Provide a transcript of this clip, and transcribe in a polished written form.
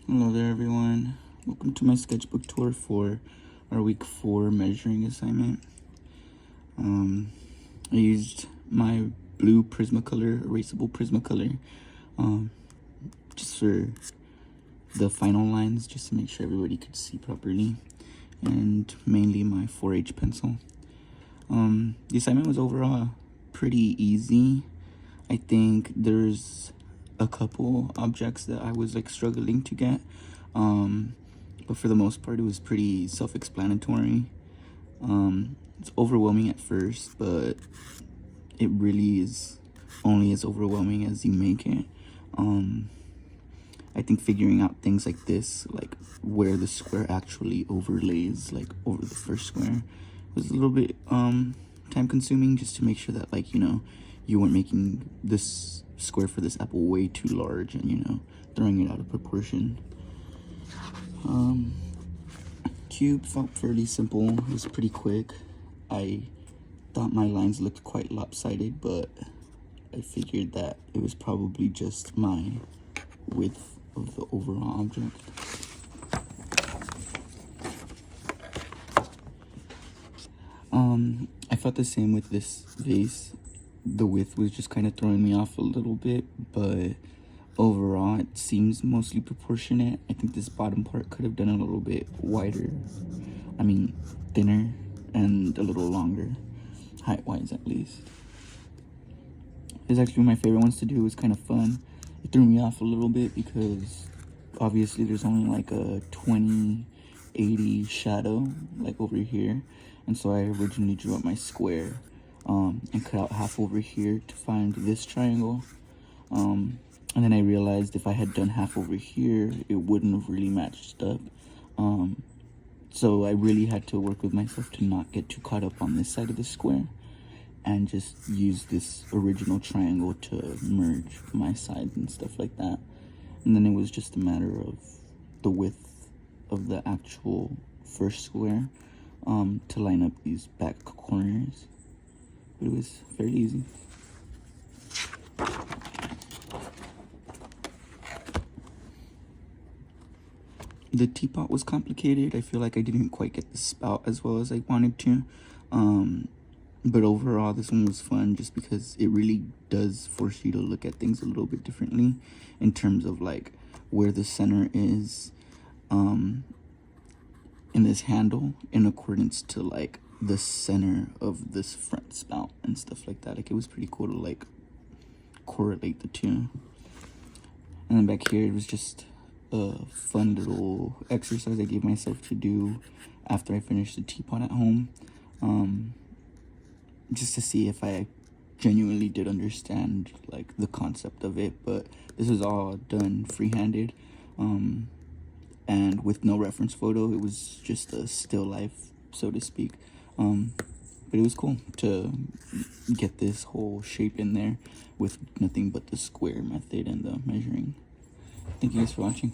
Hello there everyone, welcome to my sketchbook tour for our week 4 measuring assignment. I used my blue Prismacolor, erasable Prismacolor, just for the final lines, just to make sure everybody could see properly, and mainly my 4H pencil. The assignment was overall pretty easy. I think there's a couple objects that I was like struggling to get, but for the most part it was pretty self-explanatory. It's overwhelming at first, but it really is only as overwhelming as you make it. I think figuring out things like this, like where the square actually overlays like over the first square, was a little bit time consuming, just to make sure that, like, you weren't making this square for this apple way too large and throwing it out of proportion. Cube felt fairly simple. It was pretty quick. I thought my lines looked quite lopsided, but I figured that it was probably just my width of the overall object. I felt the same with this vase. The width was just kind of throwing me off a little bit, but overall it seems mostly proportionate. I think this bottom part could have done a little bit wider, thinner, and a little longer, height-wise at least. It's actually my favorite ones to do. It was kind of fun. It threw me off a little bit because obviously there's only like a 20/80 shadow like over here, and so I originally drew up my square and cut out half over here to find this triangle, and then I realized if I had done half over here it wouldn't have really matched up, so I really had to work with myself to not get too caught up on this side of the square and just use this original triangle to merge my sides and stuff like that. And then it was just a matter of the width of the actual first square to line up these back corners. But it was fairly easy. The teapot was complicated. I feel like I didn't quite get the spout as well as I wanted to. But overall, this one was fun just because it really does force you to look at things a little bit differently in terms of like where the center is in this handle in accordance to like the center of this front spout and stuff like that. Like, it was pretty cool to like correlate the two. And then back here, it was just a fun little exercise I gave myself to do after I finished the teapot at home. Just to see if I genuinely did understand like the concept of it. But this was all done freehanded, and with no reference photo. It was just a still life, so to speak. But it was cool to get this whole shape in there with nothing but the square method and the measuring. Thank you guys for watching.